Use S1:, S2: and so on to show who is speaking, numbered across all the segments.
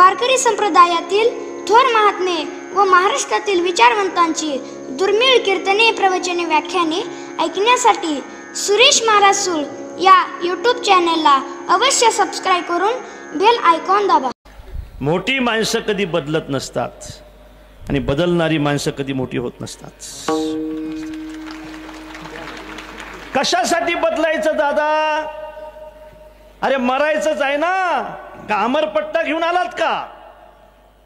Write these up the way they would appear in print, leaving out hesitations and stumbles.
S1: वारकरी संप्रदायातील थोर महात्मे व महाराष्ट्रातील विचारवंतांची दुर्मिळ कीर्तने, प्रवचने, व्याख्याने ऐकण्यासाठी सुरेश महाराज सूळ या यूट्यूब चॅनलला अवश्य सबस्क्राईब करून बेल आयकॉन दाबा.
S2: मोठी माणसं कधी बदलत नसतात आणि बदलणारी माणसं कधी मोठी होत नसतात. कशासाठी बदलायचं दादा? अरे मरायचंच आहे ना, का अमरपट्टा घेऊन आलात का?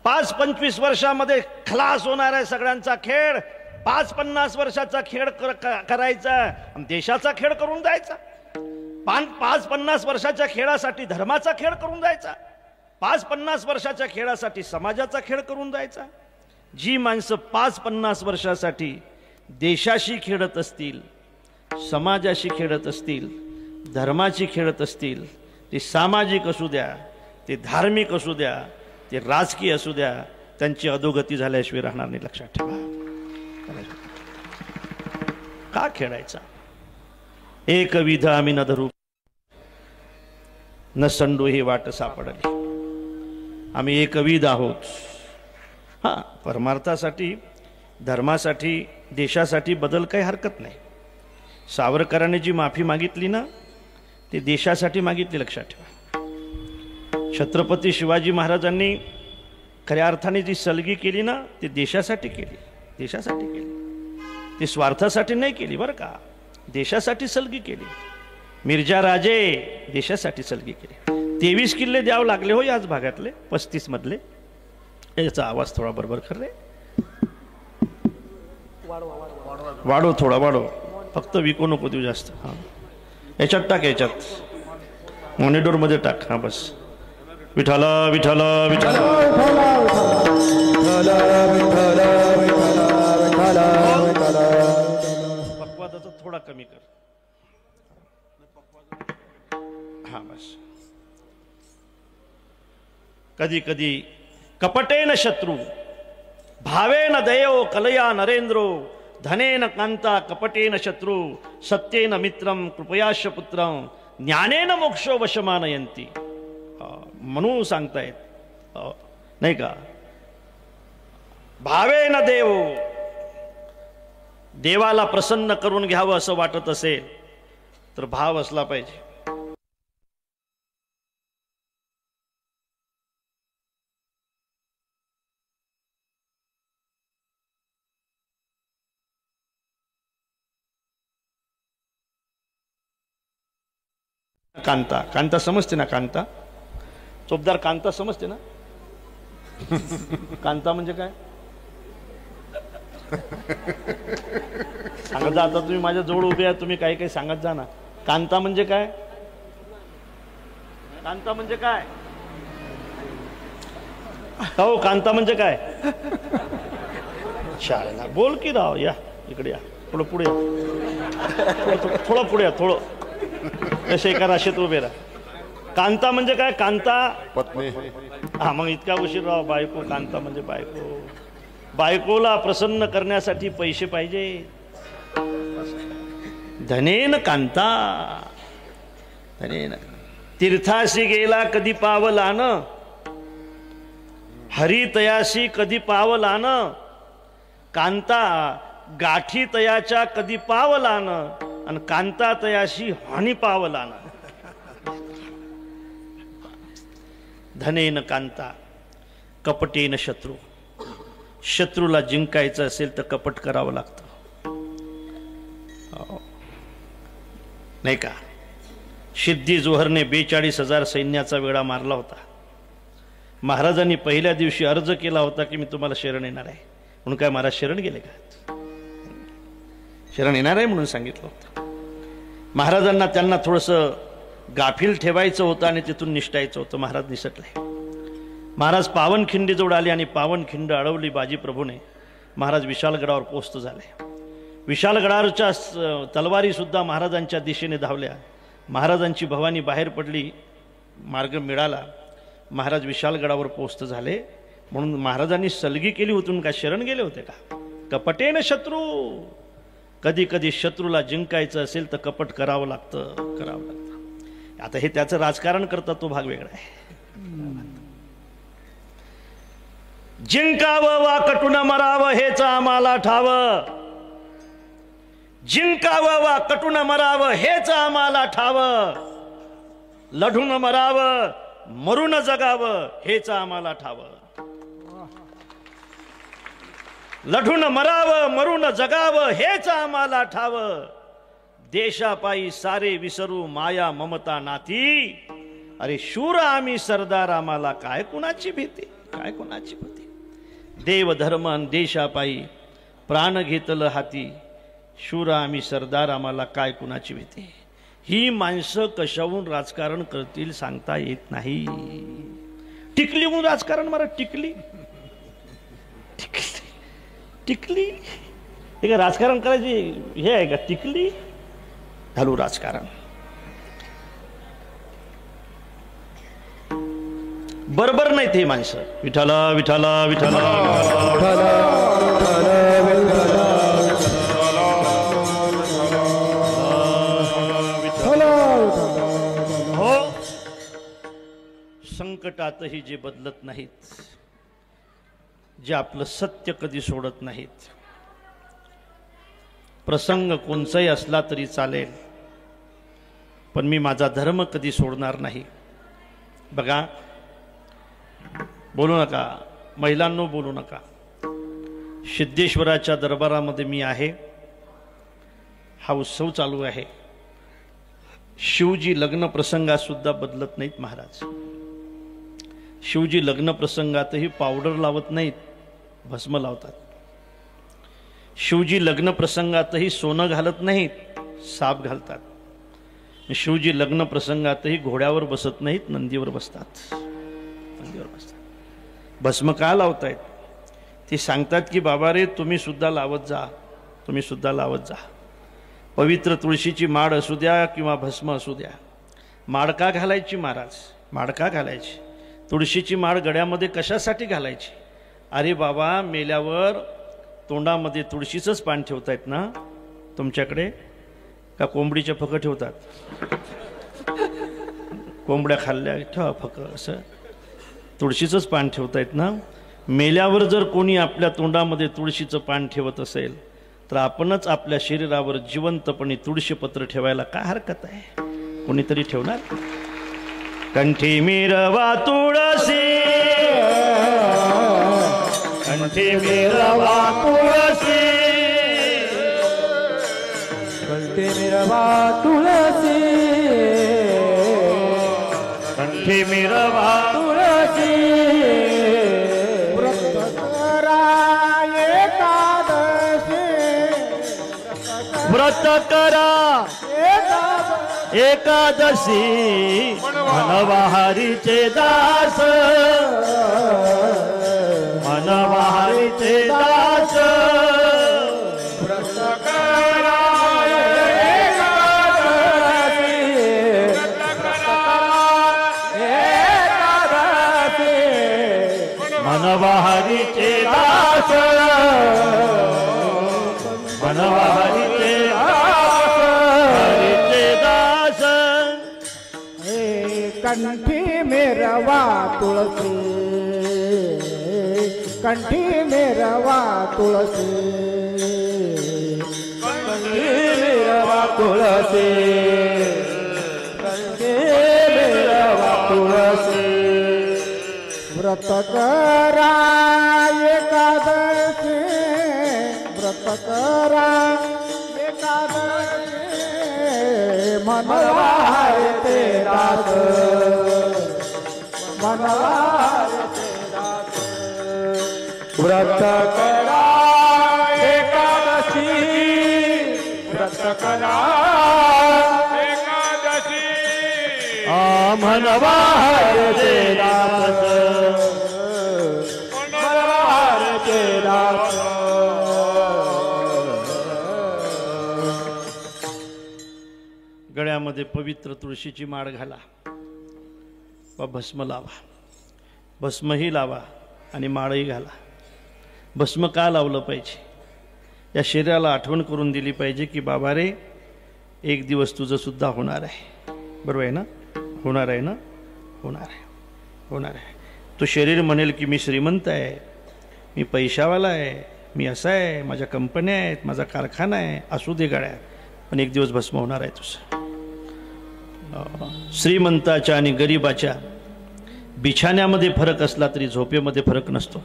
S2: 5-25 वर्षामध्ये खलास होणार आहे सगळ्यांचा खेळ. 5-50 वर्षाचा खेळ करायचा, देशाचा खेळ करून जायचा. 5-50 वर्षाच्या खेळासाठी धर्माचा खेळ करून जायचा. 5-50 वर्षाच्या खेळासाठी समाजाचा खेळ करून जायचा. जी माणसं 5-50 वर्षासाठी देशाशी खेळत असतील, समाजाशी खेळत असतील, धर्माची खेळत असतील, ते सामाजिक असू द्या, ते धार्मिक असू द्या, ते राजकीय असू द्या, त्यांची अधोगती झाल्याशिवाय राहणार नाही. लक्षात ठेवा. का खेळायचा? एकविध आम्ही न धरू न संडू ही वाट सापडली. आम्ही एकविध आहोत. हां, परमार्थासाठी, धर्मासाठी, देशासाठी बदल काही हरकत नाही. सावरकरांनी जी माफी मागितली ना, ते देशासाठी मागितली. लक्षात ठेवा. छत्रपती शिवाजी महाराजांनी खऱ्या अर्थाने जी सलगी केली ना, ती देशासाठी केली. देशासाठी केली, ती स्वार्थासाठी नाही केली बरं का. देशासाठी सलगी केली. मिर्झा राजे देशासाठी सलगी केली. 23 किल्ले द्यावं लागले हो याच भागातले, 35 मधले. याचा आवाज थोडा बरोबर कर रे. वाढव थोडा, वाढव. फक्त विकू नको देऊ जास्त. हां, याच्यात टाक, याच्यात मॉनिटर मध्ये टाक. हां बस. विठाला विठाला विठाला. पक्वादाचा थोडा कमी कर. हा बस. कधी कधी कपटेन शत्रू भावेन दयो कलया नरेंद्रो धनेन कांता कपटेन शत्रू सत्येन मित्रम कृपयाश पुत्रम ज्ञानेन मोक्षो वशमानयंती. म्हणून सांगतायत नाही का, भावेन देव, देवाला प्रसन्न करून घ्यावं असं वाटत असेल तर भाव असला पाहिजे. कांता, कांता समजते ना? कांता, चोपदार कांता समजते ना? कांता म्हणजे काय सांगत जा. आता तुम्ही माझ्या जवळ उभे आहात, तुम्ही काही काही सांगत जा ना. कांता म्हणजे काय? कांता म्हणजे काय? हो, कांता म्हणजे काय? शाळेला बोल की राव. या इकडे या, थोडं पुढे या, थोडं पुढे या, थोडं कसे एका राशीत उभे राहा. कांता म्हणजे काय? कांता
S3: पत्नी.
S2: हा, मग इतका उशीर राव. बायको, कांता म्हणजे बायको. बायकोला प्रसन्न करण्यासाठी पैसे पाहिजे. धनेन कांता, धनेन. तीर्थाशी गेला कधी पावलान, हरी तयाशी कधी पावलान, कांता गाठी तयाच्या कधी पावलान, आणि कांता तयाशी हानी पावलान. धनेन कांता कपटेन शत्रू. शत्रूला जिंकायचं असेल तर कपट करावं लागतं, नाही का? सिद्धी जोहरने 42,000 सैन्याचा वेढा मारला होता. महाराजांनी पहिल्या दिवशी अर्ज केला होता की मी तुम्हाला शरण येणार आहे म्हणून. काय महाराज शरण गेले का? शरण येणार आहे म्हणून सांगितलं होतं. महाराजांना त्यांना थोडंसं गाफील ठेवायचं होतं आणि तिथून निष्ठायचं होतं. महाराज निसटले. महाराज पावनखिंडीजवळ आले आणि पावनखिंड अडवली बाजीप्रभूने. महाराज विशालगडावर पोस्ट झाले. विशालगडावरच्या तलवारी सुद्धा महाराजांच्या दिशेने धावल्या. महाराजांची भवानी बाहेर पडली, मार्ग मिळाला. महाराज विशालगडावर पोस्ट झाले. म्हणून महाराजांनी सलगी केली होती का? शरण गेले होते का? कपटेन शत्रू. कधी कधी शत्रूला जिंकायचं असेल तर कपट करावं लागतं, करावं लागतं. आता हे त्याचं राजकारण करतात तो भाग वेगळा आहे. जिंकावं वा कटून मरावं हेच आम्हाला ठावं, जिंकावं वा कटून मरावं हेच आम्हाला ठावं, लढून मरावं मरून जगावं हेच आम्हाला ठावं, लढून मरावं मरून जगावं हेच आम्हाला ठावं, देशापायी सारे विसरू माया ममता नाती, अरे शूर आम्ही सरदार आम्हाला काय कुणाची भीती, काय कुणाची भीती, देव धर्म अन देशापायी प्राण घेतलं हाती, शूर आम्ही सरदार आम्हाला काय कुणाची भीती. ही माणसं कशाहून राजकारण करतील सांगता येत नाही. टिकली म्हणून राजकारण मारा, टिकली टिकली टिकली हे का राजकारण करायची हे आहे का, टिकली घालू राजकारण. बरोबर नाही ते माणसं. विठाला विठाला विठाला हो, संकटातही जे बदलत नाहीत, जे आपलं सत्य कधी सोडत नाहीत, प्रसंग कोणचाही असला तरी चालेल पण मी माझा धर्म कधी सोडणार नाही. बघा, बोलू नका महिलांनो, बोलू नका. सिद्धेश्वराच्या दरबारामध्ये मी आहे, हा उत्सव चालू आहे. शिवजी लग्न प्रसंगात सुद्धा बदलत नाहीत महाराज. शिवजी लग्न प्रसंगातही पावडर लावत नाहीत, भस्म लावतात. शिवजी लग्न प्रसंगातही सोनं घालत नाहीत, साप घालतात. शिवजी लग्न प्रसंगातही घोड्यावर बसत नाहीत, नंदीवर बसतात. नंदीवर बसतात. भस्म का लावतायत ते सांगतात की बाबा रे तुम्ही सुद्धा लावत जा, तुम्ही सुद्धा लावत जा. पवित्र तुळशीची माळ असू द्या किंवा भस्म असू द्या, माळ का घालायची महाराज, माळ का घालायची. तुळशीची माळ गळ्यामध्ये कशासाठी घालायची. अरे बाबा, मेल्यावर तोंडामध्ये तुळशीचंच पान ठेवतायत ना तुमच्याकडे, का कोंबडीचे फकं ठेवतात. कोंबड्या खाल्ल्या ठेवा फकं, असं तुळशीचंच पान ठेवतायत ना. मेल्यावर जर कोणी आपल्या तोंडामध्ये तुळशीचं पान ठेवत असेल तर आपणच आपल्या शरीरावर जिवंतपणे तुळशीपत्र ठेवायला काय हरकत आहे. कोणीतरी ठेवणार. कंठी मिरवा तुळसी, कंठी मिरवा तुळसी,
S3: कंठी मिरवा तुळसी,
S2: कंठी मिरवा
S3: तुळसी. व्रत करा एकादशी,
S2: व्रत करा एकादशी, मनवाहारीचे दास, मनवाहारीचे दास.
S3: व्रत करा एकादशी, एकादशी,
S2: मनवाहारीचे दास, मनवाहारीचे दास.
S3: कंठी मेरवा तुळसी, कंठी मेरवा तुळसी, कंठी मेरवा तुळसी, कंठी मेरवा तुळसी. व्रत करा एकादशी, व्रत करा एकादशी, मनवाहारीचे दास, मनवाहारीचे दास. व्रत करा एकादशी, व्रत करा एकादशी,
S2: मनवाहारीचे दास,
S3: मनवाहारीचे दास.
S2: गळ्यामध्ये पवित्र तुळशीची माळ घाला व भस्म लावा. भस्मही लावा आणि माळही घाला. भस्म का लावलं पाहिजे, या शरीराला आठवण करून दिली पाहिजे की बाबा रे एक दिवस तुझं सुद्धा होणार आहे. बरोबर आहे ना, होणार आहे ना, होणार आहे, होणार आहे. तो शरीर म्हणेल की मी श्रीमंत आहे, मी पैशावाला आहे, मी असा आहे, माझ्या कंपन्या आहेत, माझा कारखाना आहे, असू दे गाड्या, पण एक दिवस भस्म होणार आहे तुझं. श्रीमंताच्या आणि गरिबाच्या बिछाण्यामध्ये फरक असला तरी झोपेमध्ये फरक नसतो.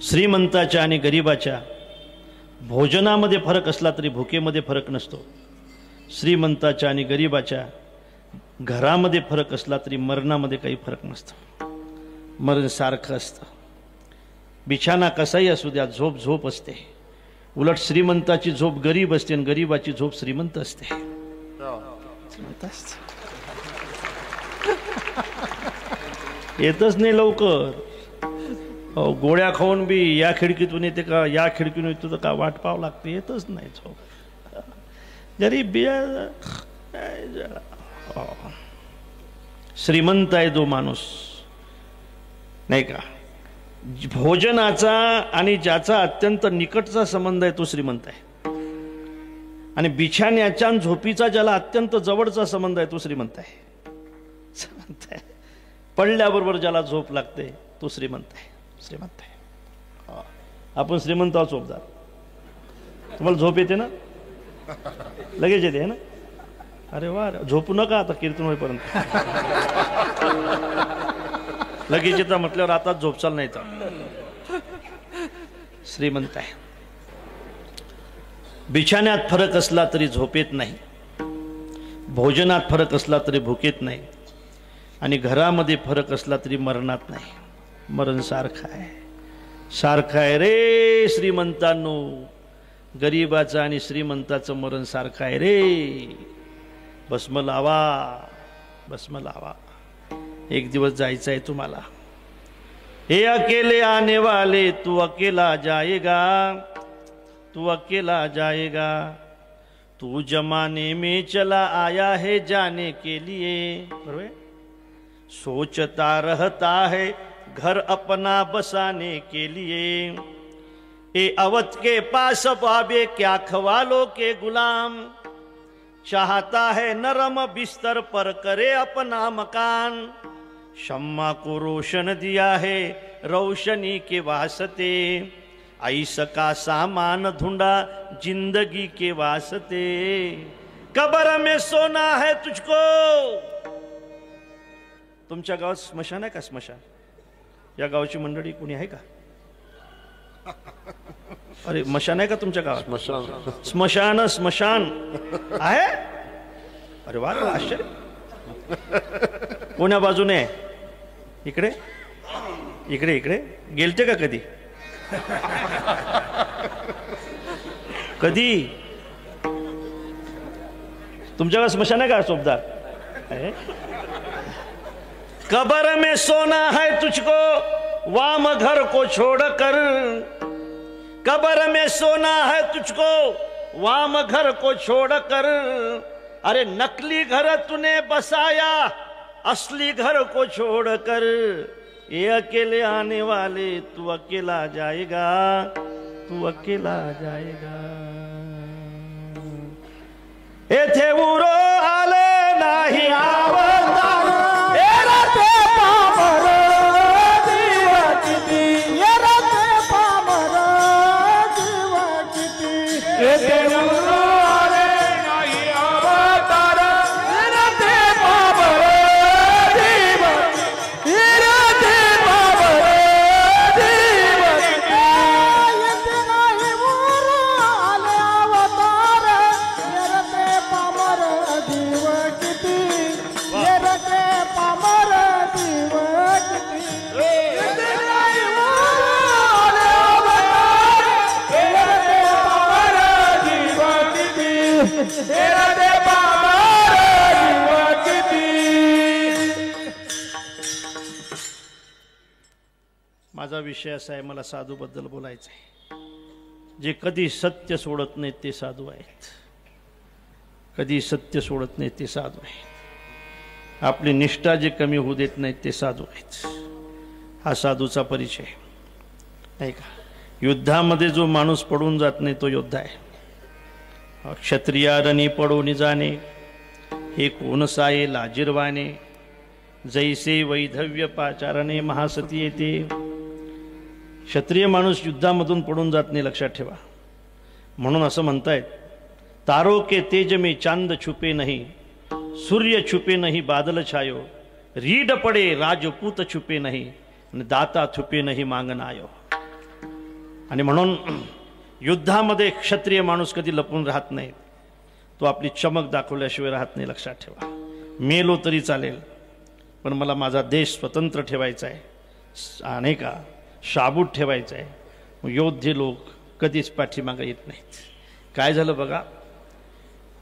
S2: श्रीमंताच्या आणि गरिबाच्या भोजनामध्ये फरक असला तरी भुकेमध्ये फरक नसतो. श्रीमंताच्या आणि गरिबाच्या घरामध्ये फरक असला तरी मरणामध्ये काही फरक नसतो. मरण सारखं असतं. बिछाना कसाही असू द्या, झोप झोप असते. उलट श्रीमंताची झोप गरीब असते आणि गरीबाची झोप श्रीमंत असते. येतच नाही लवकर. गोळ्या खाऊन बी या खिडकीतून येते का या खिडकीतून येतो तर का वाट पाहावं लागते. येतच नाही झोप. जरी श्रीमंत आहे जो माणूस नाही का, भोजनाचा आणि ज्याचा अत्यंत निकटचा संबंध आहे तो श्रीमंत आहे. आणि बिछाण्याच्या झोपीचा ज्याला अत्यंत जवळचा संबंध आहे तो श्रीमंत आहे. पडल्याबरोबर ज्याला झोप लागते तो श्रीमंत आहे. श्रीमंत आहे. आपण श्रीमंत आहोत झोपदार. तुम्हाला झोप येते ना, लगेच येते ना. अरे वा, झोपू नका आता कीर्तन होईपर्यंत. लगेच येतं म्हटल्यावर आता झोपचाल नाही तर श्रीमंत आहे. बिछाण्यात फरक असला तरी झोपेत नाही, भोजनात फरक असला तरी भुकेत नाही, आणि घरामध्ये फरक असला तरी मरणात नाही. मरण सारखं आहे. सारखं आहे रे श्रीमंतांनो. गरीबाचं आणि श्रीमंताचं मरण सारखं आहे रे. भस्म लावा, भस्म लावा. एक दिवस जायचं आहे तुम्हाला. हे अकेले आने वाले तू अकेला जाएगा, तू अकेला जाएगा. तू जमाने में चला आया है जाने के लिए. बरोबर. सोचता रहता है घर अपना बसाने के लिए. ए अवध के पास बाबे क्या ख्वालों के गुलाम. चाहता है नरम बिस्तर पर करे अपना मकान. शम्मा को रोशन दिया है रोशनी के वास्ते. ऐसा का सामान ढूंढा जिंदगी के वास्ते. कब्र में सोना है तुझको. तुमच्या गावात स्मशान आहे का? स्मशान. या गावची मंडळी कोणी आहे का? अरे मशान आहे का तुमच्या गावात? स्मशान. स्मशान आहे. अरे वा, आश्चर्य. कोण्या बाजूने? इकडे इकडे इकडे. गेलते का कधी? कधी तुमच्या गावात स्मशान आहे का सोबदार? कब्र में सोना है तुझको वाम घर को छोड़कर. कब्र में सोना है तुझको वाम घर को छोड़कर. अरे नकली घर तूने बसाया असली घर को छोड़कर. ये अकेले आने वाले तू अकेला जाएगा, तू अकेला जाएगा. येथे उरो आले नाही आवतार. माझा विषय असा आहे, मला साधू बद्दल बोलायचं आहे. जे कधी सत्य सोडत नाहीत ते साधू आहेत. कधी सत्य सोडत नाहीत ते साधू आहेत. आपली निष्ठा जे कमी होऊ देत नाहीत ते साधू आहेत. हा साधूचा परिचय नाही का. युद्धामध्ये जो माणूस पडून जात नाही तो योद्धा आहे. क्षत्रियारणी पडून जाणे हे कोण साये क्षत्रिय माणूस युद्धामधून पडून जात नाही, लक्षात ठेवा. म्हणून असं म्हणतायत, तारो के तेज में चांद छुपे नहीं, सूर्य छुपे नहीं बादल छायो, रीड पडे राजपूत छुपे नहीं, दाता छुपे नहीं मांगन आयो. आणि म्हणून युद्धामध्ये क्षत्रिय माणूस कधी लपून राहत नाही, तो आपली चमक दाखवल्याशिवाय राहत नाही, लक्षात ठेवा. मेलो तरी चालेल, पण मला माझा देश स्वतंत्र ठेवायचा आहे, नाही का, शाबूत ठेवायचा आहे. योद्धे लोक कधीच पाठीमागे येत नाहीत. काय झालं बघा,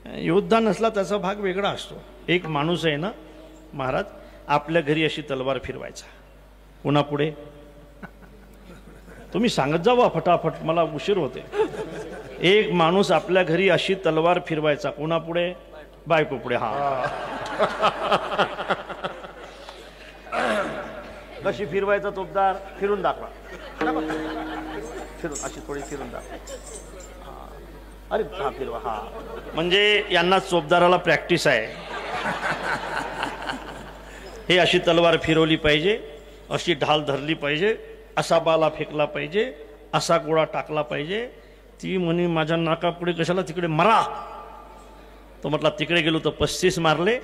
S2: योद्धा नसला त्याचा भाग वेगळा असतो. एक माणूस आहे ना महाराज, आपल्या घरी अशी तलवार फिरवायचा, कोणापुढे तुम्ही सांगत जावा फटाफट, मला उशीर होते. एक माणूस आपल्या घरी अशी तलवार फिरवायचा, कोणापुढे, बायको पुढे. हा कशी फिरवायचा तोफदार, फिरून दाखवा, फिरून अशी थोडी फिरून दाखवा. अरे हा फिरवा, हा म्हणजे यांना चोपदाराला प्रॅक्टिस आहे. हे अशी तलवार फिरवली पाहिजे, अशी ढाल धरली पाहिजे, असा बाला फेकला पाहिजे, असा गोळा टाकला पाहिजे. ती म्हणे माझ्या नाकापुढे कशाला, तिकडे मरा. तो म्हटला तिकडे गेलो तर 35 मारले,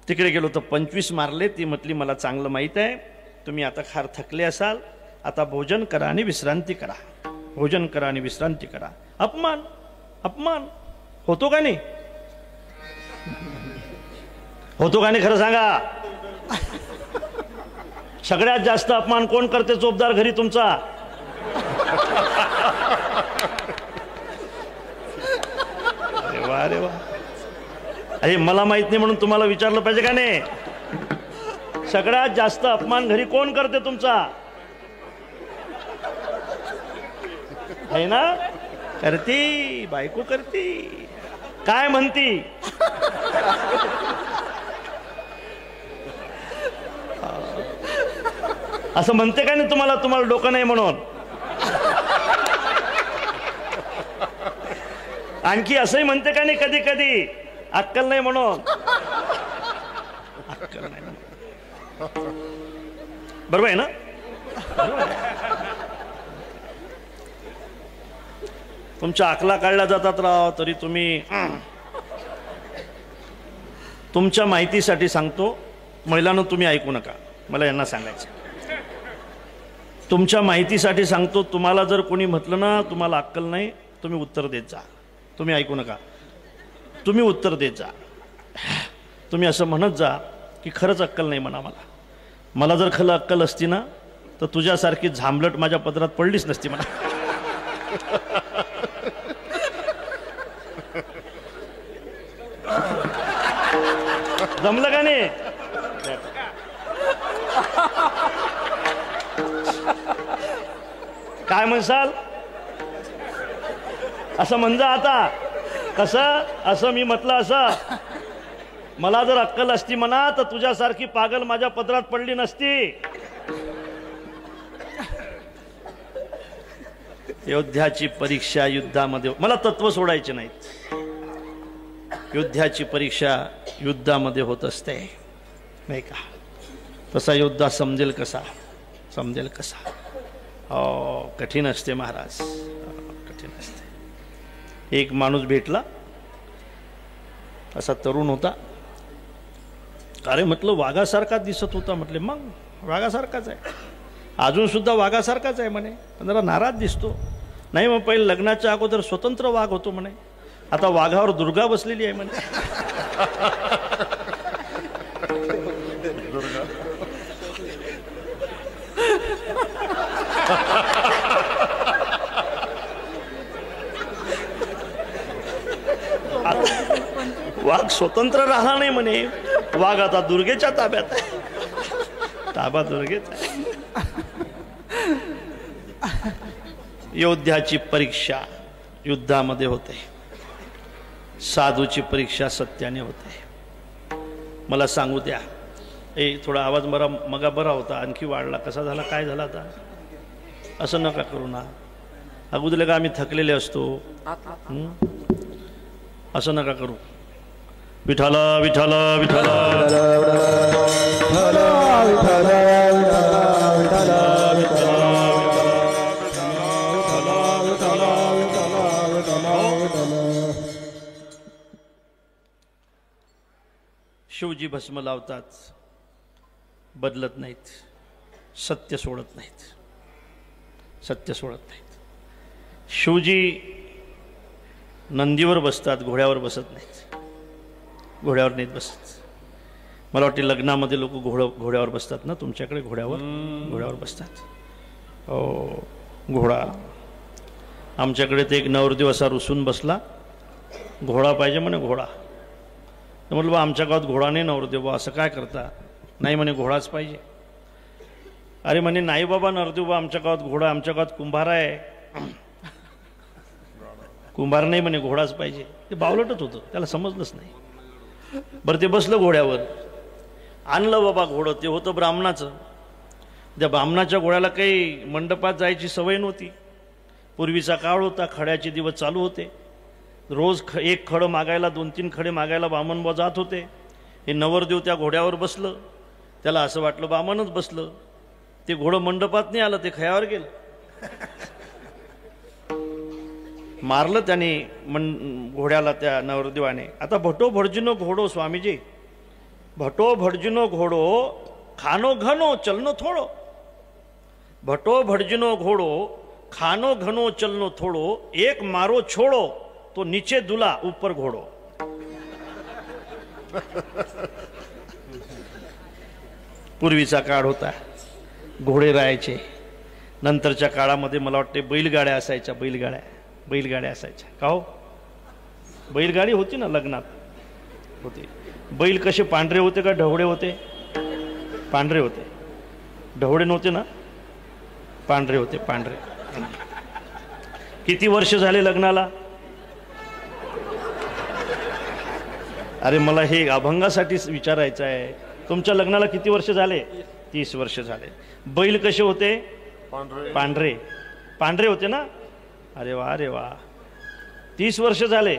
S2: तिकडे गेलो तर 25 मारले. ती म्हटली मला चांगलं माहीत आहे, तुम्ही आता फार थकले असाल, आता भोजन करा आणि विश्रांती करा, भोजन करा आणि विश्रांती करा. अपमान, अपमान होतो का नाही, होतो का नाही, खरं सांगा. सगळ्यात जास्त अपमान कोण करते चोपदार घरी तुमचा? अरे वा, अरे वा. अरे मला माहित नाही म्हणून तुम्हाला विचारलं पाहिजे का नाही. सगळ्यात जास्त अपमान घरी कोण करते तुमचा? आहे ना, करती बायको, करती. काय म्हणती, असं म्हणते का नाही तुम्हाला, तुम्हाला डोकं नाही म्हणून. आणखी असंही म्हणते का नाही कधी कधी, अक्कल नाही म्हणून. अक्कल नाही, बरोबर आहे ना. तुमच्या अकला काढल्या जातात राव, तरी तुम्ही. तुमच्या माहितीसाठी सांगतो, महिलांनो तुम्ही ऐकू नका, मला यांना सांगायचं. तुमच्या माहितीसाठी सांगतो, तुम्हाला जर कोणी म्हटलं ना तुम्हाला अक्कल नाही, तुम्ही उत्तर देत जा. तुम्ही ऐकू नका, तुम्ही उत्तर देत जा. तुम्ही असं म्हणत जा की खरंच अक्कल नाही म्हणा मला. मला जर खरं अक्कल असती ना तर तुझ्यासारखी झांबलट माझ्या पदरात पडलीच नसती म्हणा. जमलं का नाही? काय म्हणसाल, असं म्हणजे आता कसं, असं मी म्हटलं असं, मला जर अक्कल असती म्हणा तर तुझ्यासारखी पागल माझ्या पदरात पडली नसती. योद्ध्याची परीक्षा युद्धामध्ये, मला तत्व सोडायचे नाहीत. युद्धाची परीक्षा युद्धामध्ये होत असते, नाही का. तसा योद्धा समजेल कसा, समजेल कसा. कठीण असते महाराज, कठीण असते. एक माणूस भेटला, असा तरुण होता. अरे म्हटलं वाघासारखा दिसत होता. म्हटले मग वाघासारखाच आहे, अजून सुद्धा वाघासारखाच आहे म्हणे, पण जरा नाराज दिसतो. नाही मग पहिले लग्नाच्या अगोदर स्वतंत्र वाघ होतो म्हणे, आता वाघावर दुर्गा बसलेली आहे म्हणे. वाघ स्वतंत्र राहणार नाही म्हणे, वाघ आता दुर्गेच्या ताब्यात आहे. ताबा दुर्गेचा आहे. योद्ध्याची परीक्षा युद्धामध्ये होते, साधूची परीक्षा सत्याने होते. मला सांगू द्या, थोडा आवाज मगा बरा होता, आणखी वाढला, कसा झाला, काय झाला आता? असं नका करू ना, अगोदर का आम्ही थकलेले असतो, असं नका करू. विठाल विठाल विठाल विठाल विठाल विठाल शिवजी भस्म लावतात, बदलत नाहीत, सत्य सोडत नाहीत, सत्य सोडत नाहीत. शिवजी नंदीवर बसतात, घोड्यावर बसत नाहीत, घोड्यावर नाहीत बसत. मला वाटते लग्नामध्ये लोक घोड्यावर बसतात ना, तुमच्याकडे घोड्यावर बसतात. हो, घोडा. आमच्याकडे ते एक नवरदेव असा रुसून बसला, घोडा पाहिजे म्हणे, घोडा. तर म्हटलं बा आमच्या गावात घोडा नाही नवरदेव, बा असं काय करता? नाही म्हणे घोडाच पाहिजे. अरे म्हणे नाही बाबा नवरदेव, बा आमच्या गावात घोडा, आमच्या गावात कुंभार आहे. कुंभार नाही म्हणे, घोडाच पाहिजे. ते बावलटच होतं, त्याला समजलंच नाही. बरं ते बसलं घोड्यावर, आणलं बाबा घोडं. ते होतं ब्राह्मणाचं. त्या ब्राह्मणाच्या घोड्याला काही मंडपात जायची सवय नव्हती. पूर्वीचा काळ होता, खड्याचे दिवस चालू होते. रोज एक खडं मागायला, 2-3 खडे मागायला बामणबा जात होते. हे नवरदेव त्या घोड्यावर बसलं. त्याला असं वाटलं बामणच बसलं. ते घोडं मंडपात नाही आलं, ते खयावर गेलं. मारलं त्याने घोड्याला त्या नवरदेवाने. आता भटो भडजिनो घोडो स्वामीजी, भटो भडजिनो घोडो, खानो घनो चलनो थोडो. भटो भडजिनो घोडो, खानो घनो चलनो थोडो, एक मारो छोड़ो तो नीचे दुला ऊपर घोडो. पूर्वीचा काळ होता, घोडे राहायचे. नंतरच्या काळामध्ये मला वाटते बैलगाड्या असायच्या, बैलगाड्या असायच्या. का हो, बैलगाडी होती ना लग्नात होती. बैल कसे पांढरे होते का ढवळे होते? पांढरे होते. ढवळे नव्हते ना, पांढरे होते, पांढरे. किती वर्ष झाले लग्नाला? अरे मला हे अभंगासाठी विचारायचं आहे. तुमच्या लग्नाला किती वर्ष झाले? 30 वर्ष झाले. बैल कसे होते? पांढरे. पांढरे होते ना? अरे वा, अरे वा. 30 वर्ष झाले.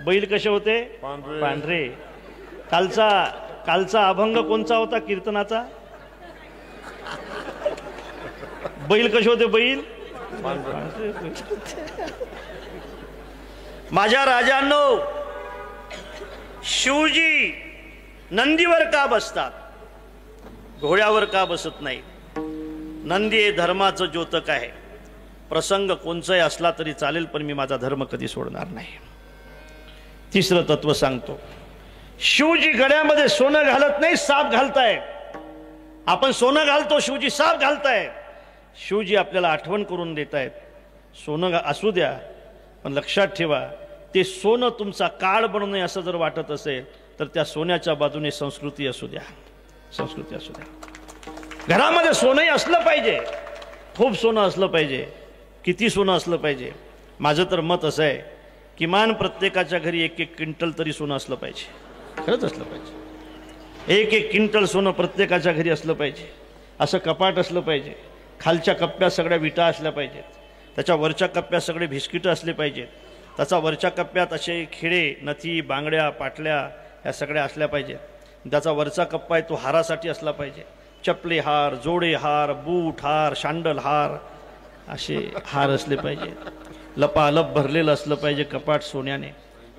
S2: बैल कसे होते? पांढरे. कालचा अभंग कोणचा होता कीर्तनाचा? बैल कसे होते? बैल माझ्या राजांनो, शिवजी नंदीवर का बसतात, घोड्यावर का बसत नाही? नंदी हे धर्माचं द्योतक आहे. प्रसंग कोणचाही असला तरी चालेल, पण मी माझा धर्म कधी सोडणार नाही. तिसरं तत्व सांगतो. शिवजी गळ्यामध्ये सोनं घालत नाही, साप घालताय. आपण सोनं घालतो, शिवजी साप घालताय. शिवजी आपल्याला आठवण करून देत आहेत, सोनं असू द्या, पण लक्षात ठेवा, ते सोनं तुमचा काळ बनू नये असं जर वाटत असेल तर त्या सोन्याच्या बाजूने संस्कृती असू द्या, संस्कृती असू द्या. घरामध्ये सोनंही असलं पाहिजे, खूप सोनं असलं पाहिजे. किती सोनं असलं पाहिजे? माझं तर मत असं आहे, किमान प्रत्येकाच्या घरी 1-1 क्विंटल तरी सोनं असलं पाहिजे. खरंच असलं पाहिजे. 1-1 क्विंटल सोनं प्रत्येकाच्या घरी असलं पाहिजे. असं कपाट असलं पाहिजे. खालच्या कप्प्यात सगळ्या विटा असल्या पाहिजेत. त्याच्या वरच्या कप्प्यात सगळे बिस्किटं असले पाहिजेत. त्याचा वरच्या कप्प्यात असे खिळे, नथी, बांगड्या, पाटल्या ह्या सगळ्या असल्या पाहिजेत. त्याचा वरचा कप्पा आहे तो हारासाठी असला पाहिजे. चपले हार, जोडे हार, बूट हार, शांडल हार असे हार असले पाहिजे. लपालप भरलेलं असलं पाहिजे कपाट सोन्याने.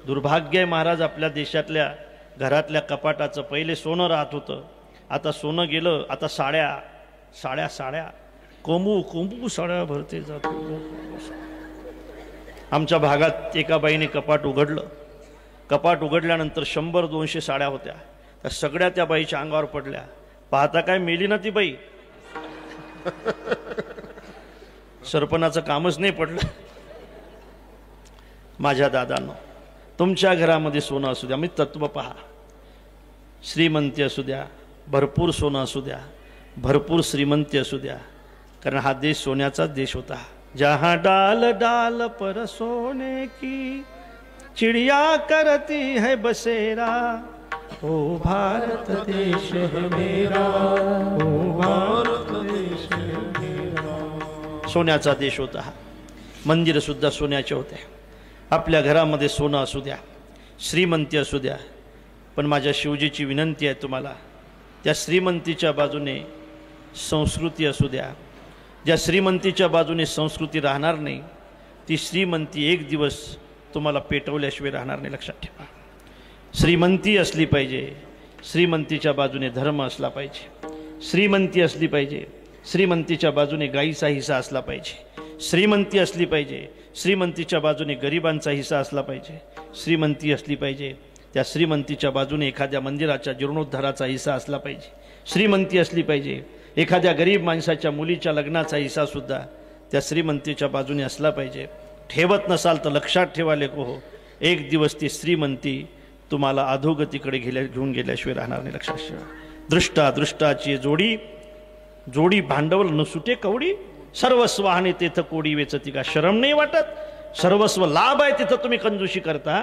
S2: दुर्भाग्य आहे महाराज, आपल्या देशातल्या घरातल्या कपाटाचं पहिले सोनं राहत होतं, आता सोनं गेलं. आता साड्या कोंबू साड्या भरते जातो. आमच्या भागात एका बाईने कपाट उघडलं. कपाट उघडल्यानंतर 100-200 साड्या होत्या. त्या सगळ्या त्या बाईच्या अंगावर पडल्या. पाहता काय मेली ना ती बाई. सरपणाचं कामच नाही पडलं. माझ्या दादांनो, तुमच्या घरामध्ये सोनं असू द्या, मी तत्व पहा. श्रीमंती असू द्या, भरपूर सोनं असू द्या, भरपूर श्रीमंती असू द्या, कारण हा देश सोन्याचा देश होता. जहाँ डाल डाल पर सोने की चिड़िया करती है बसेरा, ओ भारत देश है मेरा, ओ भारत देश है मेरा. सोन्याचा देश होता हा. मंदिर सुद्धा सोन्याचे होते. आपल्या घरामध्ये सोनं असू द्या, श्रीमंती असू द्या, पण माझ्या शिवजीची विनंती आहे तुम्हाला, त्या श्रीमंतीच्या बाजूने संस्कृती असू द्या. ज्या श्रीमंतीच्या बाजूने संस्कृती राहणार नाही, ती श्रीमंती एक दिवस तुम्हाला पेटवल्याशिवाय राहणार नाही. लक्षात ठेवा. श्रीमंती असली पाहिजे, श्रीमंतीच्या बाजूने धर्म असला पाहिजे, श्रीमंती असली पाहिजे, श्रीमंतीच्या बाजूने गाईचा हिस्सा असला पाहिजे, श्रीमंती असली पाहिजे, श्रीमंतीच्या बाजूने गरिबांचा हिस्सा असला पाहिजे, श्रीमंती असली पाहिजे, त्या श्रीमंतीच्या बाजूने एखाद्या मंदिराच्या जीर्णोद्धाराचा हिस्सा असला पाहिजे, श्रीमंती असली पाहिजे, एखाद्या गरीब माणसाच्या मुलीच्या लग्नाचा हिस्सा सुद्धा त्या श्रीमंतीच्या बाजूने असला पाहिजे. ठेवत नसाल तर लक्षात ठेवा लेको हो, एक दिवस ती श्रीमंती तुम्हाला अधोगतीकडे घेऊन गेल्याशिवाय राहणार नाही. लक्षात ठेवा. दृष्टाची जोडी भांडवल न सुटे कवडी, सर्वस्व हाने तेथ कोडी वेचती का. शरम नाही वाटत? सर्वस्व लाभ आहे तिथं तुम्ही कंजूशी करता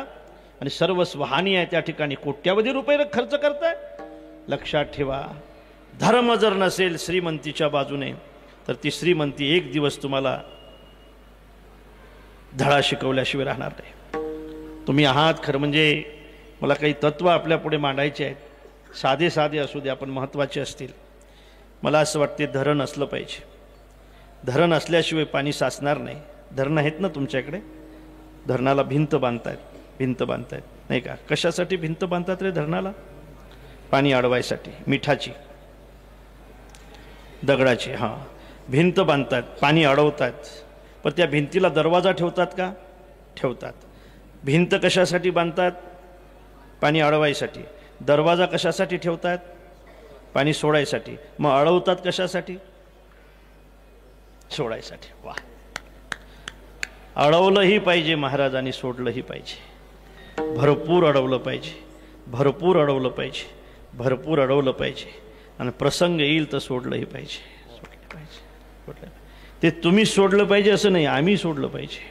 S2: आणि सर्वस्व हानी आहे त्या ठिकाणी कोट्यावधी रुपये खर्च करताय. लक्षात ठेवा, धर्म जर नसेल श्रीमंतीच्या बाजूने तर ती श्रीमंती एक दिवस तुम्हाला धडा शिकवल्याशिवाय राहणार नाही. तुम्ही आहात खरं म्हणजे मला काही तत्व आपल्या पुढे मांडायचे आहेत, साधे असू दे आपण महत्त्वाचे असतील. मला असं वाटते धरण असलं पाहिजे. धरण असल्याशिवाय पाणी साचणार नाही. धरणं आहेत ना तुमच्याकडे? धरणाला भिंत बांधतायत नाही का? कशासाठी भिंत बांधतात रे धरणाला? पाणी अडवायसाठी. मिठाची, दगडाची, हां, भिंत बांधतात, पाणी अडवतात. पण त्या भिंतीला दरवाजा ठेवतात का? ठेवतात. भिंत कशासाठी बांधतात? पाणी अडवायसाठी. दरवाजा कशासाठी ठेवतात? पाणी सोडायसाठी. मग अडवतात कशासाठी? सोडायसाठी. वा, अडवलंही पाहिजे महाराजांनी, सोडलंही पाहिजे. भरपूर अडवलं पाहिजे, भरपूर अडवलं पाहिजे, भरपूर अडवलं पाहिजे आणि प्रसंग येईल तर सोडलंही पाहिजे. सोडलं पाहिजे. ते तुम्ही सोडलं पाहिजे असं नाही, आम्ही सोडलं पाहिजे.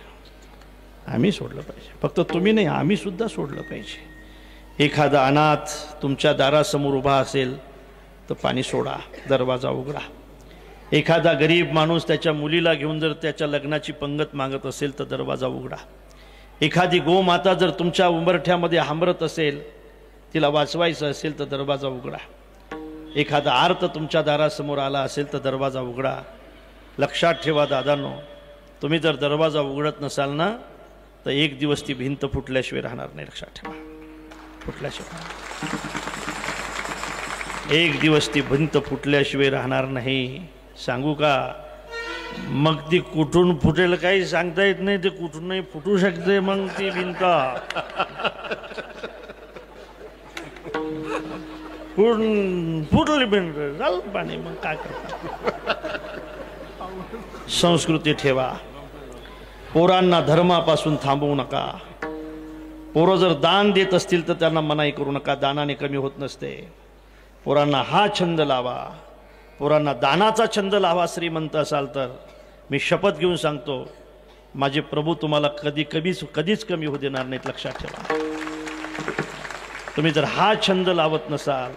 S2: आम्ही सोडलं पाहिजे. फक्त तुम्ही नाही, आम्ही सुद्धा सोडलं पाहिजे. एखादा अनाथ तुमच्या दारासमोर उभा असेल तर पाणी सोडा, दरवाजा उघडा. एखादा गरीब माणूस त्याच्या मुलीला घेऊन जर त्याच्या लग्नाची पंगत मागत असेल तर दरवाजा उघडा. एखादी गोमाता जर तुमच्या उंबरठ्यामध्ये हांबरत असेल, तिला वाचवायचं असेल तर दरवाजा उघडा. एखादा आर्त तुमच्या दारासमोर आला असेल तर दरवाजा उघडा. लक्षात ठेवा दादांनो, तुम्ही जर दरवाजा उघडत नसाल ना तर एक दिवस ती भिंत फुटल्याशिवाय राहणार नाही. लक्षात ठेवा, फुटल्याशिवाय, एक दिवस ती भिंत फुटल्याशिवाय राहणार नाही. सांगू का? मग ती कुठून फुटेल काही सांगता येत नाही. ते कुठूनही फुटू शकते मग ती भिंत. फुटली भिंत, झालं पाणी, मग काय करता? संस्कृती ठेवा. पोरांना धर्मापासून थांबवू नका. पोरं जर दान देत असतील तर त्यांना मनाई करू नका. दानाने कमी होत नसते. पोरांना हा छंद लावा, पोरांना दानाचा छंद लावा. श्रीमंत असाल तर मी शपथ घेऊन सांगतो, माझे प्रभू तुम्हाला कधीच कमी होऊ देणार नाहीत. लक्षात ठेवा. तुम्ही जर हा छंद लावत नसाल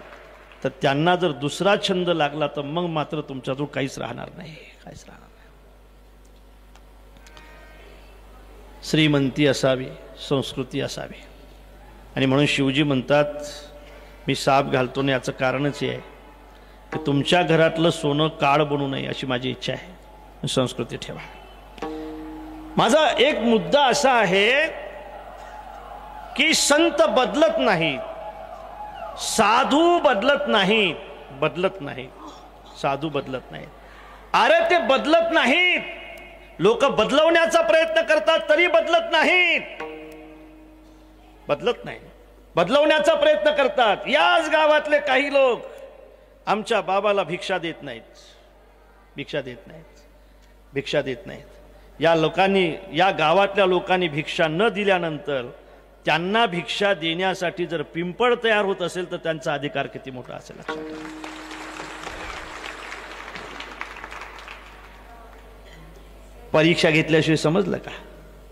S2: तर त्यांना जर दुसरा छंद लागला तर मग मात्र तुमच्याजवळ काहीच राहणार नाही, काहीच राहणार नाही. श्रीमंती असावी, संस्कृती असावी. आणि म्हणून शिवजी म्हणतात, मी साप घालतो नाही याचं कारणच हे आहे की तुमच्या घरातलं सोनं काळ बनू नये अशी माझी इच्छा आहे. संस्कृती ठेवा. माझा एक मुद्दा असा आहे की संत बदलत नाहीत, साधू बदलत नाहीत, साधू बदलत नाहीत. अरे ते बदलत नाहीत. लोक बदलवण्याचा प्रयत्न करतात तरी बदलत नाहीत. बदलवण्याचा प्रयत्न करतात. याच गावातले काही लोक आमच्या बाबाला भिक्षा देत नाहीत. या गावातल्या लोकांनी भिक्षा न दिल्यानंतर त्यांना भिक्षा देण्यासाठी जर पिंपळ तयार होत असेल तर त्यांचा अधिकार किती मोठा असेल. लक्षात ठेवा. परीक्षा घेतल्याशिवाय समजलं का?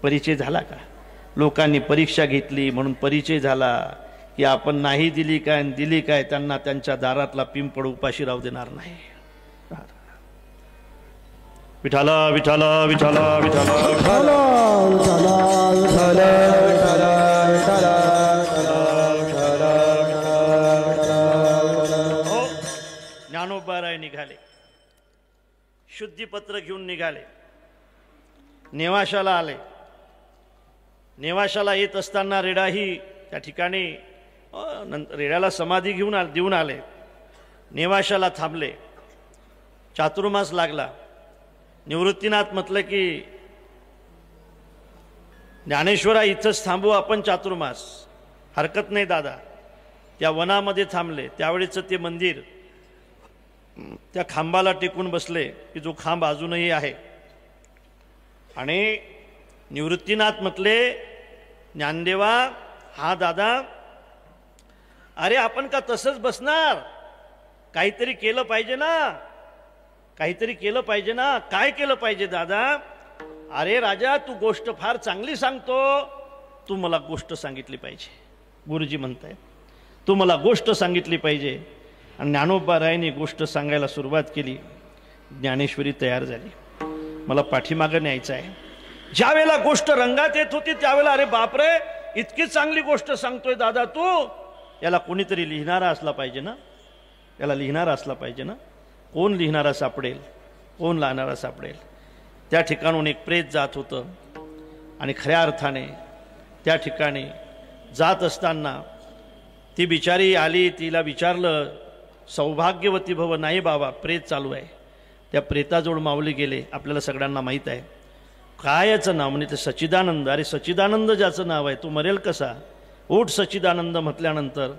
S2: परिचय झाला का? लोकांनी परीक्षा घेतली म्हणून परिचय झाला की आपण नाही दिली काय आणि दिली काय, त्यांना त्यांच्या दारातला पिंपळ उपाशी राहू देणार नाही. विठाला विठाला विठाला विठाला विठाला ज्ञानोबाराय निघाले, शुद्धीपत्र घेऊन निघाले, नेवाशाला आले. नेवाशाला येत असताना रेडाही त्या ठिकाणी नंतर रेड्याला समाधी देऊन आले, नेवाशाला थांबले, चातुर्मास लागला. निवृत्तीनाथ म्हटलं की ज्ञानेश्वरा इथंच थांबू आपण चातुर्मास. हरकत नाही दादा. त्या वनामध्ये थांबले. त्यावेळेचं ते मंदिर त्या खांबाला टेकून बसले की जो खांब अजूनही आहे. आणि निवृत्तीनाथ म्हटले, ज्ञानदेवा हा दादा, अरे आपण का तसंच बसणार, काहीतरी केलं पाहिजे ना, काहीतरी केलं पाहिजे ना. काय केलं पाहिजे दादा? अरे राजा, तू गोष्ट फार चांगली सांगतो, तू मला गोष्ट सांगितली पाहिजे. गुरुजी म्हणताय तू मला गोष्ट सांगितली पाहिजे. आणि ज्ञानोबा रायांनी गोष्ट सांगायला सुरुवात केली. ज्ञानेश्वरी तयार झाली. मला पाठीमागं न्यायचं आहे. ज्या वेळेला गोष्ट रंगात येत होती त्यावेळेला अरे बापरे, इतकी चांगली गोष्ट सांगतोय दादा तू, याला कोणीतरी लिहिणारा असला पाहिजे ना, याला लिहिणारा असला पाहिजे ना. कोण लिहिणारा सापडेल, कोण लावणारा सापडेल. त्या ठिकाणून एक प्रेत जात होतं. आणि खऱ्या अर्थाने त्या ठिकाणी जात असताना ती बिचारी आली. तिला विचारलं, सौभाग्यवती भव. नाही बाबा, प्रेत चालू आहे. त्या प्रेताजवळ माऊली गेले. आपल्याला सगळ्यांना माहीत आहे काय याचं नाव. म्हणजे ते सच्चिदानंद. अरे सच्चिदानंद ज्याचं नाव आहे तो मरेल कसा. उठ सच्चिदानंद म्हटल्यानंतर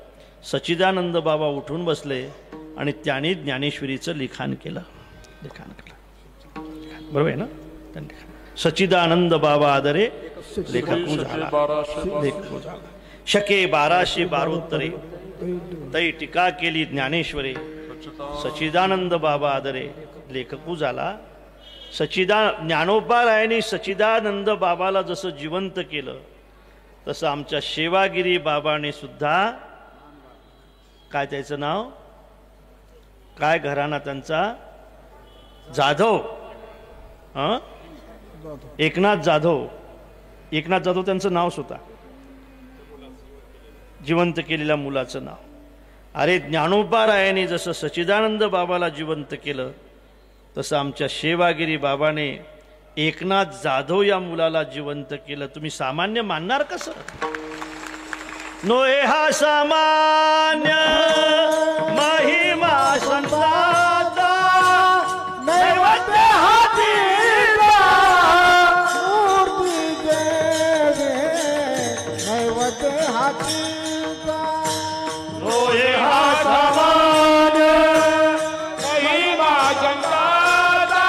S2: सच्चिदानंद बाबा उठून बसले आणि त्याने ज्ञानेश्वरीचं लिखाण केलं. बरोबर आहे ना. सच्चिदानंद बाबा आदरे लेखकू झाला. शके 1212 तै टीका केली ज्ञानेश्वरे. सच्चिदानंद बाबा आदरे लेखकू झाला. ज्ञानोबा रायांनी सच्चिदानंद बाबाला जसं जिवंत केलं तसं आमच्या सेवागिरी बाबाने सुद्धा, काय त्याचं नाव, काय घराणा त्यांचा, जाधव, एकनाथ जाधव. एकनाथ जाधव त्यांचं नाव सुद्धा, जिवंत केलेल्या मुलाचं नाव. अरे ज्ञानोबा रायांनी जसं सच्चिदानंद बाबाला जिवंत केलं तसं आमच्या सेवागिरी बाबाने एकनाथ जाधव या मुलाला जिवंत केलं. तुम्ही सामान्य मानणार कसं. नोहे हा सामान्य महिमा संताचा, नैवेद्य हातीचा
S3: मूर्ती देवे, नैवेद्य हातीचा.
S2: नोहे हा
S3: सामान्य महिमा संताचा,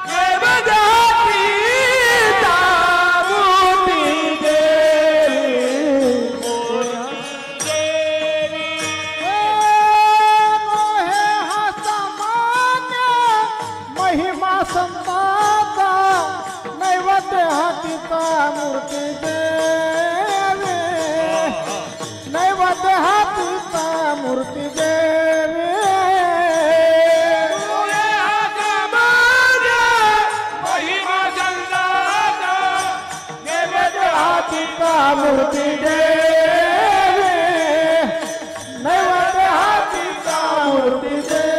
S3: नैवेद्य हातीचा मूर्ती देवी. महिमा संताचा, नैवेद्य हातीचा मूर्ती देवी, नैवेद्य हातीचा मूर्ती देवी. महिमा संताचा, नैवेद्य हातीचा मूर्ती देवी, नैवेद्य हातीचा मूर्ती देवी.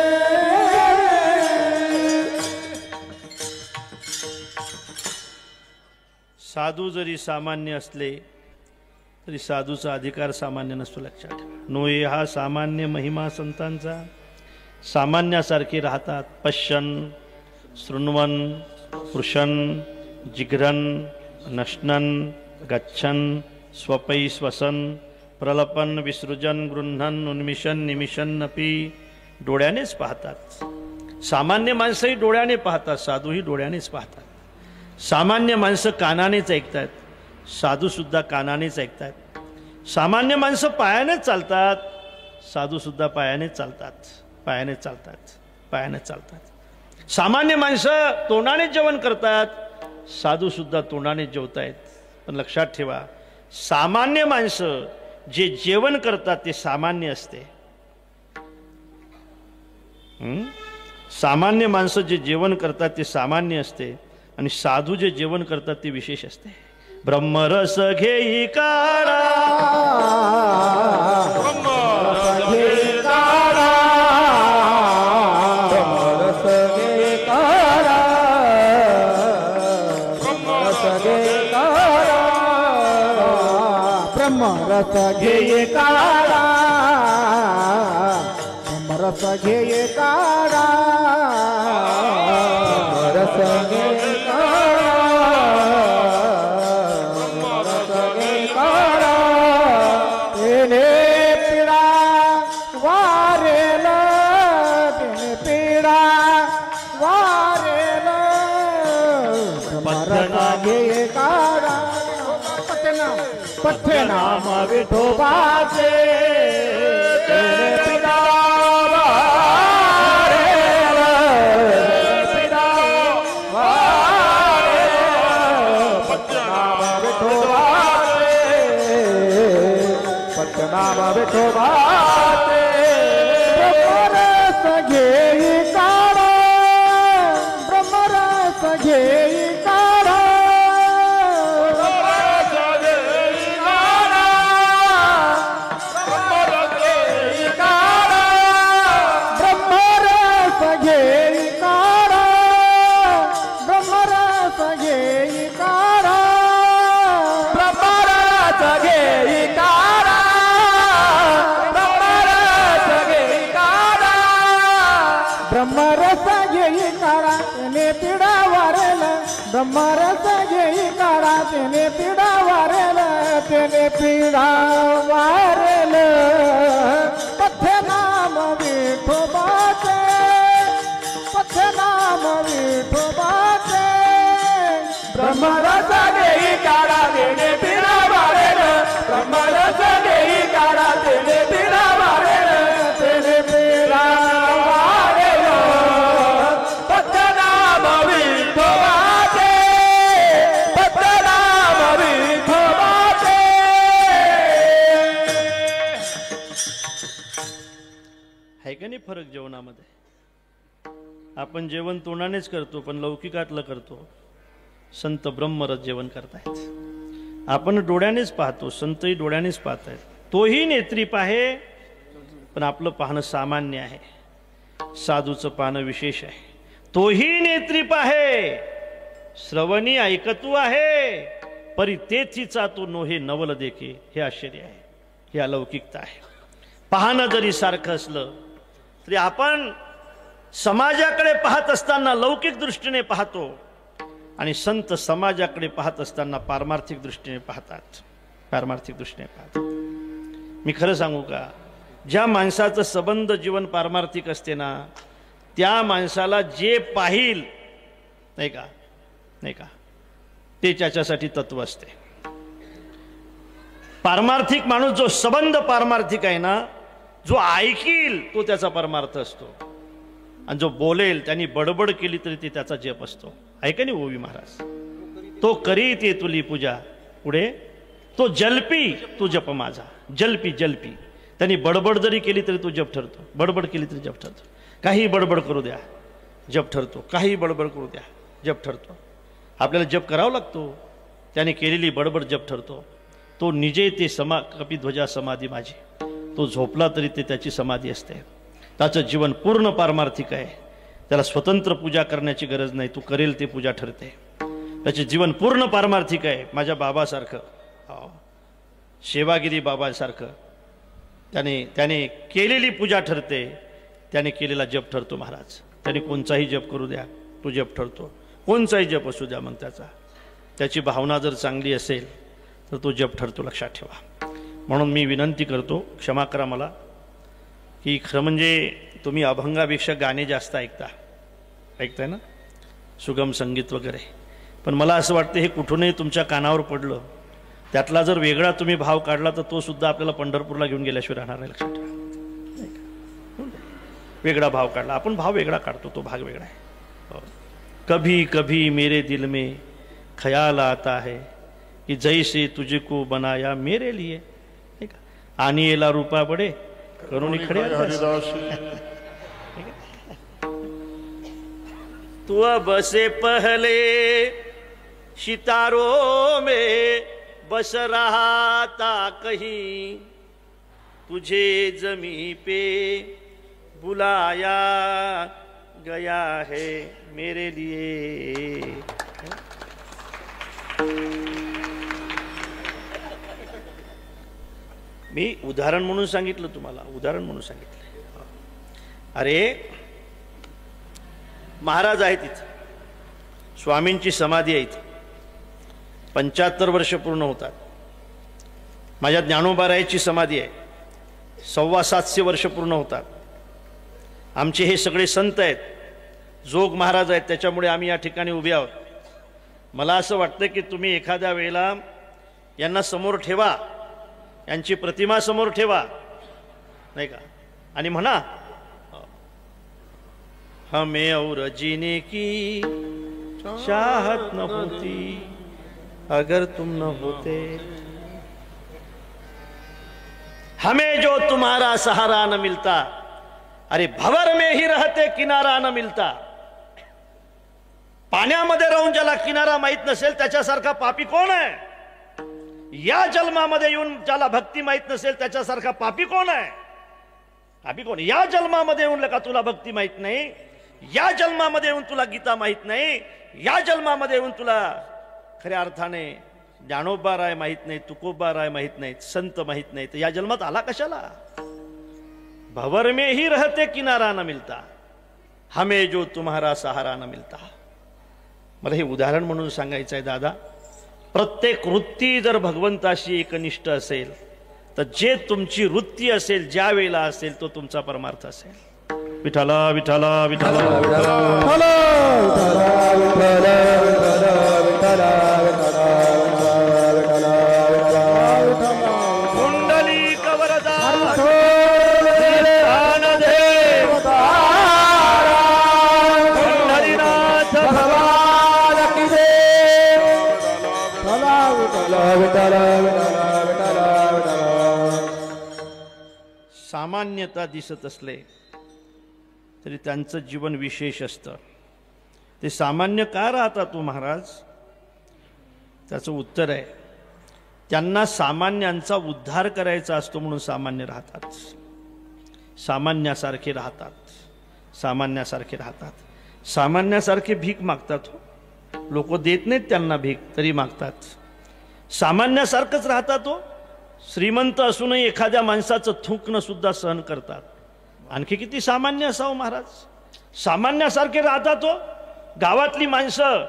S2: साधू जरी सामान्य असले तरी साधूचा अधिकार सामान्य नसतो, लक्षात ठेवा. नोहे हा सामान्य महिमा संतांचा. सामान्यासारखे राहतात. पश्यन, शृण्वन, स्पृशन, जिघ्रन, नश्नन, गच्छन, स्वपै स्वसन, प्रलपन, विसृजन, गृह्णन, उन्मिशन, निमिशन अपि. डोळ्यानेच पाहतात. सामान्य माणसंही डोळ्याने पाहतात, साधूही डोळ्यानेच पाहतात. सामान्य माणसं कानानेच ऐकतात, साधूसुद्धा कानानेच ऐकतात. सामान्य माणसं पायानेच चालतात, साधूसुद्धा पायानेच चालतात, पायानेच चालतात, पायानेच चालतात. सामान्य माणसं तोंडाने जेवण करतात, साधूसुद्धा तोंडाने जेवतायत. पण लक्षात ठेवा, सामान्य माणसं जे जेवण करतात ते सामान्य असते. सामान्य माणसं जे जेवण करतात ते सामान्य असते आणि साधू जे जेवण करतात ते विशेष असते. ब्रह्मरस घेई काढा,
S3: ब्रह्मरस घेई काढा, ब्रह्मरस घेई काढा, ब्रह्मरस घेई काढा, ब्रह्मरस ब्रह्मरस घेये काढा ब्रह्मरस घेये काढा ब्रह्मरस घेये काढा ब्रह्मरस घेये काढा तेने पिडा वारेल तेने पिडा वारेल ब्रह्मरस घेये काढा पथ्य नाम विठोबाचे तेने पिडा वारेल पिडा वारेल पथ्य नाम विठोबाचे पथ्य नाम विठोबाचे ब्रह्मरस घेई काढा ब्रह्मरस घेई काढा ब्रह्मरस घेई काढा तेने पिडा वारेल ब्रह्मरस घेई काढा तेने पिडा वारेल तेने पिडा वारेल पथ्य नाम विठोबाचे पथ्य नाम विठोबाचे ब्रह्मरस घेई काढा तेने पिडा वारेल ब्रह्मरस घेई काढा तेने पिडा वारेल तेने पिडा
S2: आहे का नाही फरक जेवणामध्ये? आपण जेवण तोंडानेच करतो पण लौकिकातलं करतो. संत ब्रह्मरस जेवण करतायत. आपण डोळ्यानेच पाहतो, संतही डोळ्यानेच पाहतायत. तोही नेत्री पाहे पण आपलं पाहणं सामान्य आहे, साधूचं पाहणं विशेष आहे. तोही नेत्री पाहे श्रवणी ऐकतू आहे परी तेथीचा तो नोहे नवल देखे. हे आश्चर्य आहे, हे अलौकिकता आहे. पाहणं जरी सारखं असलं तरी आपण समाजाकडे पाहत असताना लौकिक दृष्टीने पाहतो आणि संत समाजाकडे पाहत असताना पारमार्थिक दृष्टीने पाहतात. पारमार्थिक दृष्टीने पाहतात. मी खरं सांगू का, ज्या माणसाचं संबंध जीवन पारमार्थिक असते ना त्या माणसाला जे पाहिल नाही का नाही का ते त्याच्यासाठी तत्व असते. पारमार्थिक माणूस जो संबंध पारमार्थिक आहे ना, जो ऐकील तो त्याचा परमार्थ असतो आणि जो बोलेल त्यांनी बडबड केली तरी ते त्याचा जप असतो. ऐका नाही ओवी महाराज, तो करी ते तुली पूजा पुढे तो जलपी तू जप माझा. जलपी जलपी त्यांनी बडबड जरी केली तरी तो जप ठरतो. बडबड केली तरी जप ठरतो. काही बडबड करू द्या जप ठरतो. काही बडबड करू द्या जप ठरतो. आपल्याला जप करावा लागतो. त्याने केलेली बडबड जप ठरतो. तो निजे ते कपिध्वजा समाधी माझी. तो झोपला तरी ते त्याची समाधी असते. त्याचं जीवन पूर्ण पारमार्थिक आहे. त्याला स्वतंत्र पूजा करण्याची गरज नाही. तू करेल ते पूजा ठरते. त्याचे जीवन पूर्ण पारमार्थिक आहे. माझ्या बाबासारखं, सेवागिरी बाबासारखं त्याने केलेली पूजा ठरते. त्याने केलेला जप ठरतो. महाराज त्याने कोणताही जप करू द्या तो जप ठरतो. कोणताही जप असू द्या. मग त्याची भावना जर चांगली असेल तर तो जप ठरतो. लक्षात ठेवा. म्हणून मी विनंती करतो, क्षमा करा मला, की खरं म्हणजे तुम्ही अभंगापेक्षा गाणे जास्त ऐकताय ना, सुगम संगीत वगैरे. पण मला असं वाटतं हे कुठूनही तुमच्या कानावर पडलं त्यातला जर वेगळा तुम्ही भाव काढला तर तो सुद्धा आपल्याला पंढरपूरला घेऊन गेल्याशिवाय राहणार नाही. लक्षात ठेवा. वेगळा भाव काढला आपण, भाव वेगळा काढतो, तो भाग वेगळा आहे. कभी कभी मेरे दिल में ख्याल आता है कि जैसे तुझको बनाया मेरे लिए. आनिएला रूपा बड़े करुणी खड़े तू अब से पहले सितारों में बस रहा था कहीं, तुझे जमी पे बुलाया गया है मेरे लिए. मी उदाहरण म्हणून सांगितलं तुम्हाला, उदाहरण म्हणून सांगितलं. अरे महाराज आहेत इथं, स्वामींची समाधी आहे इथं, 75 वर्ष पूर्ण होतात. माझ्या ज्ञानोबारायाची समाधी आहे, 725 वर्ष पूर्ण होतात. आमचे हे सगळे संत आहेत, जोग महाराज आहेत, त्याच्यामुळे आम्ही या ठिकाणी उभे आहोत. मला असं वाटतं की तुम्ही एखाद्या वेळेला यांना समोर ठेवा, यांची प्रतिमा समोर ठेवा, नाही का, आणि म्हणा हमें और जीने की चाहत न होती अगर तुम न होते, हमें जो तुम्हारा सहारा न मिलता, अरे भंवर में ही रहते किनारा न मिलता. पाण्यामध्ये राहून ज्याला किनारा माहित नसेल त्याच्यासारखा पापी कोण आहे? या जन्मामध्ये येऊन ज्याला भक्ती माहित नसेल त्याच्यासारखा पापी कोण आहे? पापी कोण? या जन्मामध्ये येऊन का तुला भक्ती माहित नाही, या जन्मामध्ये येऊन तुला गीता माहित नाही, या जन्मामध्ये येऊन तुला खऱ्या अर्थाने ज्ञानोबा राय माहित नाही, तुकोबा राय माहित नाहीत, संत माहित नाहीत, या जन्मात आला कशाला? भंवर में ही रहते किनारा न मिलता, हमें जो तुम्हारा सहारा न मिलता. मला हे उदाहरण म्हणून सांगायचं आहे दादा. प्रत्येक वृत्ती जर भगवंताशी एकनिष्ठ असेल तर जे तुमची वृत्ती असेल ज्या वेळेला असेल तो तुमचा परमार्थ असेल. विठ्ठला विठ्ठला विठ्ठला कुंडली कवरदा पंढरीनाथ भगवान की सामान्यता दिसत असले तरी त्यांचं जीवन विशेष असतं. ते सामान्य का राहतात तो महाराज? त्याचं उत्तर आहे, त्यांना सामान्यांचा उद्धार करायचा असतो म्हणून सामान्य राहतात, सामान्यासारखे राहतात, सामान्यासारखे राहतात. सामान्यासारखे भीक मागतात, लोक देत नाहीत त्यांना भीक तरी मागतात. सामान्यासारखंच राहतात. हो, श्रीमंत असूनही एखाद्या माणसाचं थुंकणं सुद्धा सहन करतात. आणखी किती सामान्य असावं महाराज? सामान्यासारखे राहतात. हो, गावातली माणसं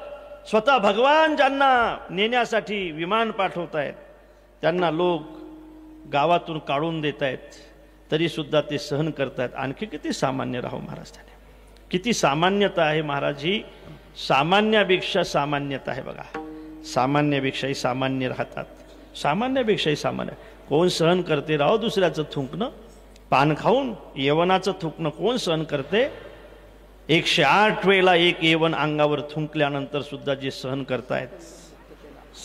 S2: स्वतः भगवान ज्यांना नेण्यासाठी विमान पाठवत आहेत त्यांना लोक गावातून काढून देत आहेत तरी सुद्धा ते सहन करतायत. आणखी किती सामान्य राहू महाराज? त्याने किती सामान्यता आहे महाराज. ही सामान्यापेक्षा सामान्यता आहे बघा. सामान्यापेक्षाही सामान्य राहतात, सामान्यापेक्षाही सामान्य. कोण सहन करते राव दुसऱ्याचं थुंकणं? पान खाऊन यवनाचं थुंकणं कोण सहन करते? 108 वेळेला एक येवन अंगावर थुंकल्यानंतर सुद्धा जे सहन करतायत,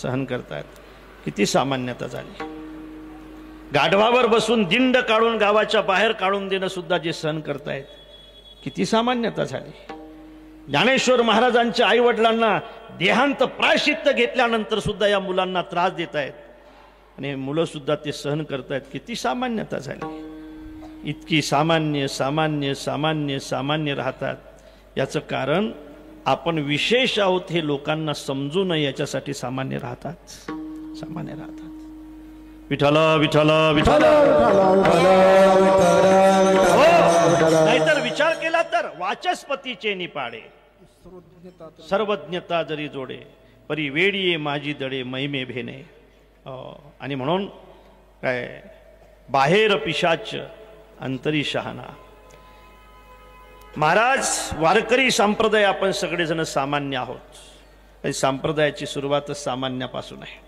S2: सहन करतायत. किती सामान्यता झाली. गाढवावर बसून दिंड काढून गावाच्या बाहेर काढून देणं सुद्धा जे सहन करतायत, किती सामान्यता झाली. ज्ञानेश्वर महाराजांच्या आई वडिलांना देहांत प्रायश्चित्त घेतल्यानंतर सुद्धा या मुलांना त्रास देत आहेत आणि मुलं सुद्धा ते सहन करतायत. किती सामान्यता झाली. इतकी सामान्य सामान्य सामान्य सामान्य राहतात. याचं कारण आपण विशेष आहोत हे लोकांना समजू नये याच्यासाठी सामान्य राहतात, सामान्य राहतात. विठ्ठला विठ्ठला विठ्ठला. नाहीतर विचार केला तर वाचस्पतीचे निपाडे, सर्वज्ञता जरी जोडे, परी वेळीये माझी दडे महिमे भेने. आणि म्हणून काय, बाहेर पिशाच अंतरी शहाणा. महाराज, वारकरी संप्रदाय आपण सगळेजण सामान्य आहोत. संप्रदायाची सुरुवातच सामान्यापासून आहे.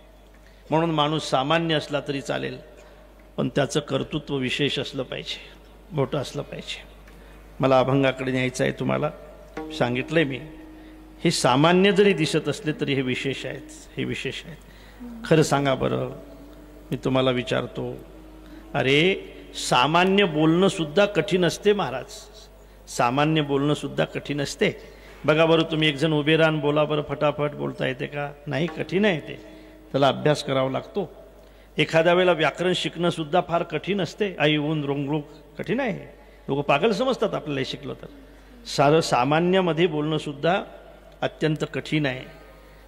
S2: म्हणून माणूस सामान्य असला तरी चालेल, पण त्याचं कर्तृत्व विशेष असलं पाहिजे, मोठं असलं पाहिजे. मला अभंगाकडे न्यायचं आहे. तुम्हाला सांगितलंय मी, हे सामान्य जरी दिसत असले तरी हे विशेष आहेत, हे विशेष आहेत. खरं सांगा बरं, मी तुम्हाला विचारतो, अरे सामान्य बोलणं सुद्धा कठीण असते महाराज. सामान्य बोलणं सुद्धा कठीण असते. बघा बरं, तुम्ही एक जण उभे राहून बोला बरं, फटाफट बोलता येते का? नाही, कठीण आहे ते. त्याला अभ्यास करावा लागतो. एखाद्या वेळेला व्याकरण शिकणं सुद्धा फार कठीण असते. आई ऊन रोंगरोग कठीण आहे. लोक पागल समजतात आपल्याला शिकलो तर. सारं सामान्यामध्ये बोलणं सुद्धा अत्यंत कठीण आहे.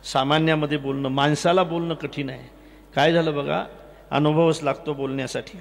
S2: सामान्यामध्ये बोलणं, माणसाला बोलणं कठीण आहे. काय झालं बघा, अनुभवच लागतो बोलण्यासाठी.